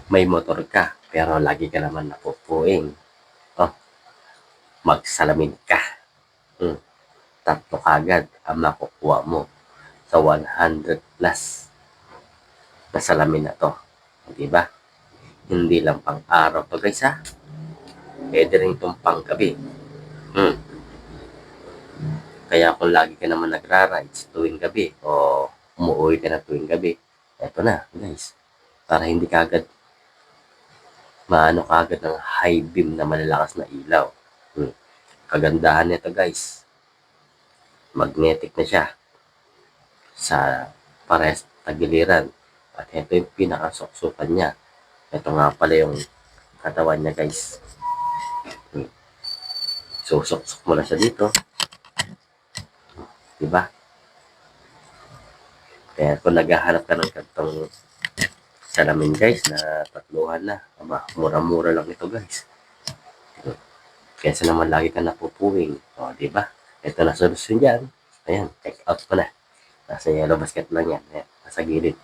may motor ka, pero lagi ka naman napupuing. Oh, magsalamin ka. Hmm. Tatlo kagad ang makukuha mo sa 100 plus na salamin na to. Diba? Hindi lang pang araw to guys ha. Pwede rin itong pang gabi. Hmm. Kaya kung lagi ka naman nagra-rides tuwing gabi o umuwi ka na tuwing gabi, eto na guys. Para hindi kagad maano kagad ng high beam na malalakas na ilaw. Hmm. Kagandahan nito guys, magnetic na siya sa pares tagiliran. At ito yung pinakasuksukan niya. Ito nga pala yung katawan niya guys. Susuksok mo na siya dito. Diba? Kaya kung naghahanap ka ng kantong salamin guys na tatluhan na, mura-mura lang ito guys. Kesa naman lagi ka napupuwing. O, diba? Ito na solusyon dyan. Ayan, check out ko na. Nasa yellow basket lang yan. Ayan, nasa gilid.